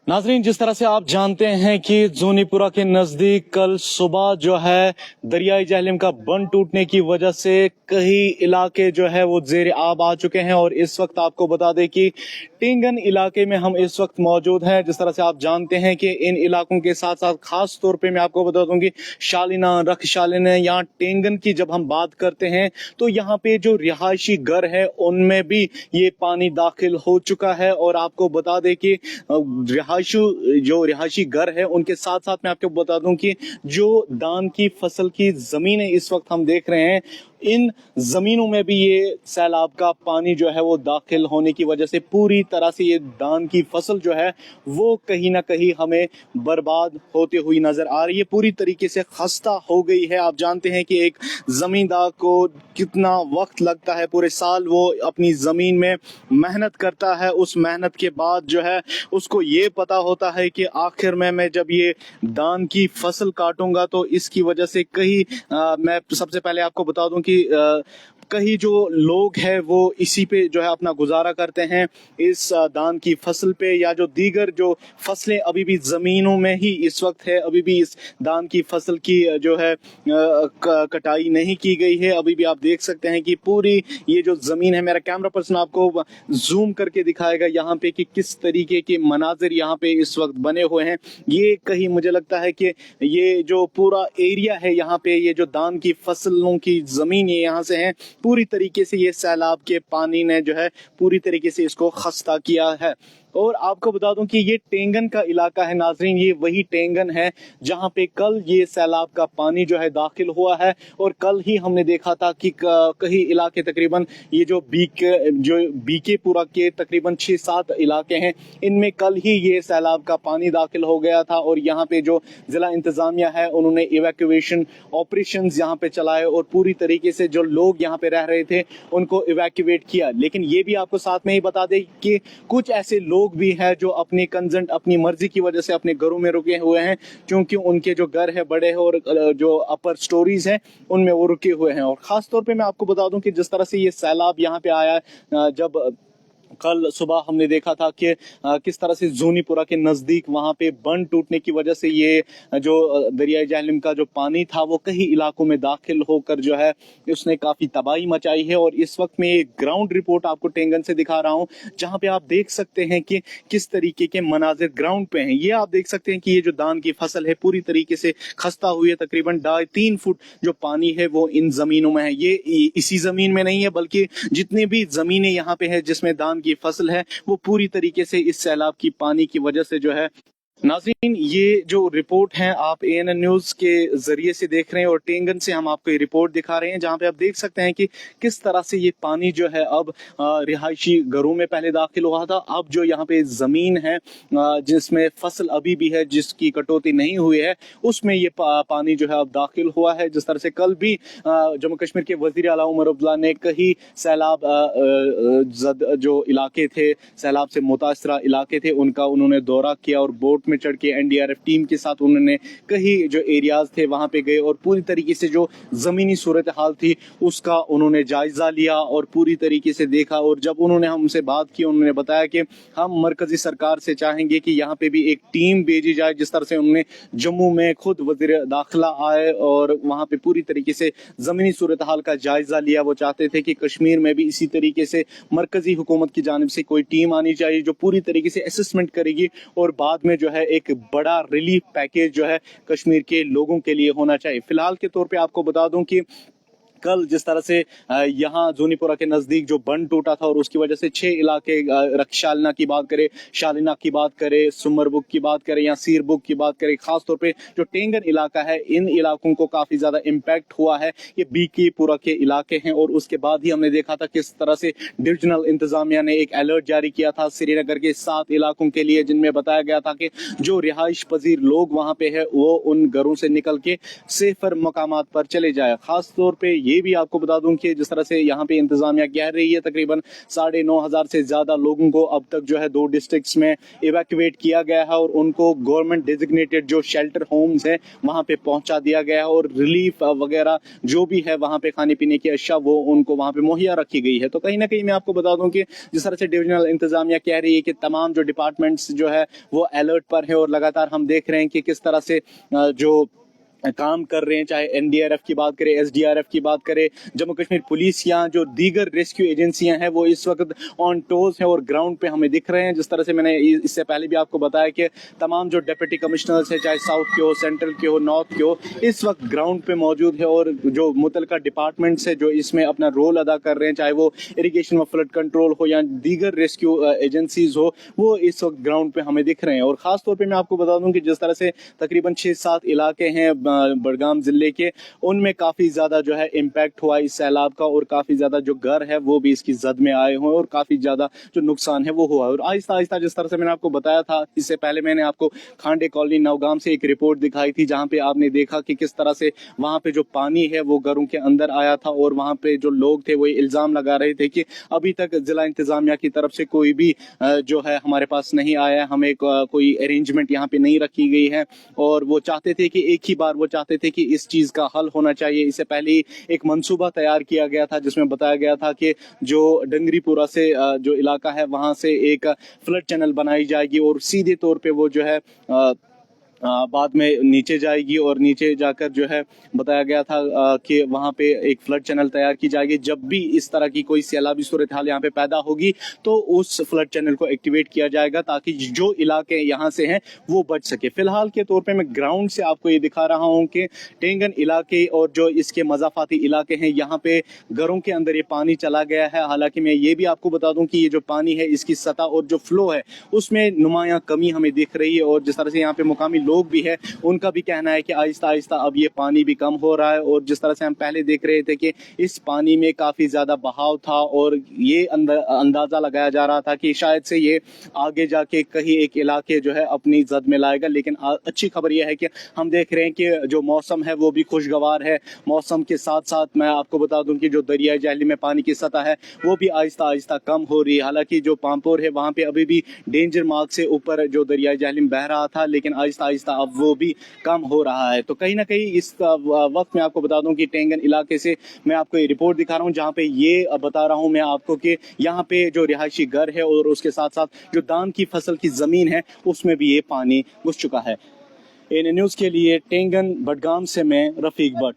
नाजरीन, जिस तरह से आप जानते हैं कि जोनीपुरा के नजदीक कल सुबह जो है दरियाई जहलम का बंद टूटने की वजह से कई इलाके जो है वो जेर आब आ चुके हैं। और इस वक्त आपको बता दें कि टेंगन इलाके में हम इस वक्त मौजूद हैं। जिस तरह से आप जानते हैं कि इन इलाकों के साथ साथ खास तौर पे मैं आपको बता दूं कि शालिना, रख शालिना या टेंगन की जब हम बात करते हैं तो यहाँ पे जो रिहायशी घर है उनमें भी ये पानी दाखिल हो चुका है। और आपको बता दें कि रिहायशी घर है उनके साथ साथ मैं आपको बता दूं कि जो धान की फसल की जमीनें इस वक्त हम देख रहे हैं, इन जमीनों में भी ये सैलाब का पानी जो है वो दाखिल होने की वजह से पूरी तरह से ये धान की फसल जो है वो कहीं ना कहीं हमें बर्बाद होते हुई नजर आ रही है, पूरी तरीके से खस्ता हो गई है। आप जानते हैं कि एक जमींदार को कितना वक्त लगता है, पूरे साल वो अपनी जमीन में मेहनत करता है, उस मेहनत के बाद जो है उसको ये पता होता है कि आखिर में मैं जब ये धान की फसल काटूंगा तो इसकी वजह से कहीं मैं सबसे पहले आपको बता दूं कि कहीं जो लोग हैं वो इसी पे जो है अपना गुजारा करते हैं, इस धान की फसल पे, या जो दीगर जो फसलें अभी भी जमीनों में ही इस वक्त है, अभी भी इस धान की फसल की जो है कटाई नहीं की गई है। अभी भी आप देख सकते हैं कि पूरी ये जो जमीन है, मेरा कैमरा पर्सन आपको जूम करके दिखाएगा यहाँ पे कि किस तरीके के मनाजिर यहाँ पे इस वक्त बने हुए हैं। ये कहीं मुझे लगता है कि ये जो पूरा एरिया है यहाँ पे, ये जो धान की फसलों की जमीन ये यहाँ से है, पूरी तरीके से ये सैलाब के पानी ने जो है पूरी तरीके से इसको खस्ता किया है। और आपको बता दूं कि ये टेंगन का इलाका है नाजरीन, ये वही टेंगन है जहां पे कल ये सैलाब का पानी जो है दाखिल हुआ है। और कल ही हमने देखा था कि कई इलाके तकरीबन ये जो बीके पुरा के तकरीबन 6-7 इलाके हैं, इनमें कल ही ये सैलाब का पानी दाखिल हो गया था। और यहाँ पे जो जिला इंतजामिया है उन्होंने इवैक्यूएशन ऑपरेशन यहाँ पे चलाए और पूरी तरीके से जो लोग यहाँ पे रह रहे थे उनको इवैक्यूएट किया। लेकिन ये भी आपको साथ में ही बता दें कि कुछ ऐसे लोग भी हैं जो अपनी कंसेंट, अपनी मर्जी की वजह से अपने घरों में रुके हुए हैं, क्योंकि उनके जो घर है बड़े हैं और जो अपर स्टोरीज हैं उनमें वो रुके हुए हैं। और खास तौर पे मैं आपको बता दूं कि जिस तरह से ये सैलाब यहाँ पे आया, जब कल सुबह हमने देखा था कि किस तरह से जोनीपुरा के नजदीक वहां पे बंद टूटने की वजह से ये जो दरियाई जहलम का जो पानी था वो कई इलाकों में दाखिल होकर जो है उसने काफी तबाही मचाई है। और इस वक्त में एक ग्राउंड रिपोर्ट आपको टेंगन से दिखा रहा हूं, जहां पे आप देख सकते हैं कि किस तरीके के मनाजिर ग्राउंड पे हैं। ये आप देख सकते हैं कि ये जो धान की फसल है पूरी तरीके से खस्ता हुई है, तकरीबन 2.5-3 फुट जो पानी है वो इन जमीनों में है। ये इसी जमीन में नहीं है बल्कि जितनी भी जमीनें यहाँ पे है जिसमें धान की फसल है वो पूरी तरीके से इस सैलाब की पानी की वजह से जो है। नाज़रीन, ये जो रिपोर्ट है आप एएनएन न्यूज के जरिए से देख रहे हैं और टेंगन से हम आपको ये रिपोर्ट दिखा रहे हैं, जहां पे आप देख सकते हैं कि किस तरह से ये पानी जो है अब रिहायशी घरों में पहले दाखिल हुआ था, अब जो यहाँ पे जमीन है जिसमें फसल अभी भी है, जिसकी कटौती नहीं हुई है, उसमें ये पानी जो है अब दाखिल हुआ है। जिस तरह से कल भी जम्मू कश्मीर के वजीर आला उमर अब्दुल्ला ने कई सैलाब जो इलाके थे, सैलाब से मुतासरा इलाके थे, उनका उन्होंने दौरा किया और बोट में चढ़ के एनडीआरएफ टीम के साथ उन्होंने कई जो एरियाज थे वहां पे गए और पूरी तरीके से जो जमीनी सूरत हाल थी उसका उन्होंने जायजा लिया और पूरी तरीके से देखा। और जब उन्होंने हमसे बात की उन्होंने बताया कि हम मरकजी सरकार से चाहेंगे कि यहाँ पे भी एक टीम भेजी जाए। जिस तरह से उन्होंने जम्मू में खुद वजीर दाखिला आए और वहां पे पूरी तरीके से जमीनी सूरत हाल का जायजा लिया। वो चाहते थे कि कश्मीर में भी इसी तरीके से मरकजी हुकूमत की जानिब से कोई टीम आनी चाहिए जो पूरी तरीके से असेसमेंट करेगी और बाद में जो है एक बड़ा रिलीफ पैकेज जो है कश्मीर के लोगों के लिए होना चाहिए। फिलहाल के तौर पे आपको बता दूं कि कल जिस तरह से यहाँ जोनीपुरा के नजदीक जो बंद टूटा था और उसकी वजह से 6 इलाके, रक्षालना की बात करें, शालिना की बात करें, सुमरबुक की बात करें या सीरबुक की बात करें, खास तौर पे जो टेंगन इलाका है, इन इलाकों को काफी ज्यादा इम्पैक्ट हुआ है। ये बीकेपुरा के इलाके हैं और उसके बाद ही हमने देखा था किस तरह से डिविजनल इंतजामिया ने एक अलर्ट जारी किया था श्रीनगर के 7 इलाकों के लिए, जिनमें बताया गया था कि जो रिहाइश पजीर लोग वहां पे है वो उन घरों से निकल के सेफर मकामात पर चले जाए। खास तौर पे یہ بھی آپ کو بتا دوں کہ جس طرح سے یہاں پہ انتظامیہ کہہ رہی ہے تقریباً 9,500 سے زیادہ لوگوں کو اب تک جو ہے 2 ڈسٹرکٹس میں ایویکویٹ کیا گیا ہے اور ان کو گورنمنٹ ڈیزگنیٹڈ جو شیلٹر ہومز ہیں وہاں پہ پہنچا دیا گیا ہے اور ریلیف وغیرہ جو بھی ہے وہاں پہ کھانے پینے کی اشیاء وہ ان کو وہاں پہ مہیا رکھی گئی ہے. تو کہیں نہ کہیں میں آپ کو بتا دوں کہ جس طرح سے ڈویژنل انتظامیہ کہہ رہی ہے کہ تمام جو ڈپارٹمنٹس جو ہے وہ الرٹ پر ہے اور لگاتار ہم دیکھ رہے ہیں کہ کس طرح سے جو کام کر رہے ہیں, چاہے این ڈی آر ایف کی بات کرے, ایس ڈی آر ایف کی بات کرے, جموں کشمیر پولیس یا جو دیگر ریسکیو ایجنسیاں ہیں وہ اس وقت آن ٹوز ہیں اور گراؤنڈ پہ ہمیں دکھ رہے ہیں. جس طرح سے میں نے اس سے پہلے بھی آپ کو بتایا کہ تمام جو ڈپٹی کمشنرز ہیں, چاہے ساؤتھ کے ہو, سینٹرل کے ہو, نارتھ کے ہو, اس وقت گراؤنڈ پہ موجود ہے اور جو متعلقہ ڈپارٹمنٹس ہیں جو اس میں اپنا رول ادا کر رہے ہیں, چاہے وہ اریگیشن و فلڈ کنٹرول ہو یا دیگر ریسکیو ایجنسیز ہو, وہ اس وقت گراؤنڈ پہ ہمیں دکھ رہے ہیں. اور خاص طور پہ میں آپ کو بتا دوں کہ جس طرح سے تقریباً 6-7 علاقے ہیں بڑگام ضلع کے, ان میں کافی زیادہ جو ہے امپیکٹ ہوا اس سیلاب کا اور کافی زیادہ جو گھر ہے وہ بھی اس کی زد میں آئے ہوئے اور کافی زیادہ جو نقصان ہے وہ ہوا. اور آہستہ آہستہ جس طرح سے میں نے آپ کو بتایا تھا اس سے پہلے, میں نے آپ کو کھانڈے کالونی نوگام سے ایک رپورٹ دکھائی تھی جہاں پہ آپ نے دیکھا کہ کس طرح سے وہاں پہ جو پانی ہے وہ گھروں کے اندر آیا تھا اور وہاں پہ جو لوگ تھے وہ الزام لگا رہے تھے کہ ابھی تک ضلع انتظامیہ کی طرف سے کوئی بھی جو ہے ہمارے پاس نہیں آیا, ہمیں کوئی ارینجمنٹ یہاں پہ نہیں رکھی گئی ہے. اور وہ چاہتے تھے کہ ایک ہی بار وہ چاہتے تھے کہ اس چیز کا حل ہونا چاہیے. اس سے پہلے ایک منصوبہ تیار کیا گیا تھا جس میں بتایا گیا تھا کہ جو ڈنگری پورا سے جو علاقہ ہے وہاں سے ایک فلڈ چینل بنائی جائے گی اور سیدھے طور پہ وہ جو ہے بعد میں نیچے جائے گی اور نیچے جا کر جو ہے بتایا گیا تھا کہ وہاں پہ ایک فلڈ چینل تیار کی جائے گی. جب بھی اس طرح کی کوئی سیلابی صورتحال یہاں پہ پیدا ہوگی تو اس فلڈ چینل کو ایکٹیویٹ کیا جائے گا تاکہ جو علاقے یہاں سے ہیں وہ بچ سکے. فی الحال کے طور پہ میں گراؤنڈ سے آپ کو یہ دکھا رہا ہوں کہ ٹینگن علاقے اور جو اس کے مضافاتی علاقے ہیں یہاں پہ گھروں کے اندر یہ پانی چلا گیا ہے. حالانکہ میں یہ بھی آپ کو بتا دوں کہ یہ جو پانی ہے اس کی سطح اور جو فلو ہے اس میں نمایاں کمی ہمیں دکھ رہی ہے. اور جس طرح سے یہاں پہ مقامی لوگ بھی ہے ان کا بھی کہنا ہے کہ آہستہ آہستہ اب یہ پانی بھی کم ہو رہا ہے. اور جس طرح سے ہم پہلے دیکھ رہے تھے کہ اس پانی میں کافی زیادہ بہاؤ تھا اور یہ اندازہ لگایا جا رہا تھا کہ شاید سے یہ آگے جا کے کہیں ایک علاقے جو ہے اپنی زد میں لائے گا. لیکن اچھی خبر یہ ہے کہ ہم دیکھ رہے ہیں کہ جو موسم ہے وہ بھی خوشگوار ہے. موسم کے ساتھ ساتھ میں آپ کو بتا دوں کہ جو دریائے جہلم میں پانی کی سطح ہے وہ بھی آہستہ آہستہ کم ہو رہی ہے. حالانکہ جو پامپور ہے وہاں پہ ابھی بھی ڈینجر مارک سے اوپر جو دریائے جہلم بہ رہا تھا, لیکن آہستہ آہستہ اب وہ بھی کم ہو رہا ہے. تو کہیں نہ کہیں اس وقت میں آپ کو بتا دوں کہ ٹینگن علاقے سے میں آپ کو یہ رپورٹ دکھا رہا ہوں جہاں پہ یہ بتا رہا ہوں میں آپ کو کہ یہاں پہ جو رہائشی گھر ہے اور اس کے ساتھ ساتھ جو دان کی فصل کی زمین ہے اس میں بھی یہ پانی گھس چکا ہے. این نیوز کے لیے ٹینگن بڈگام سے میں رفیق بٹ.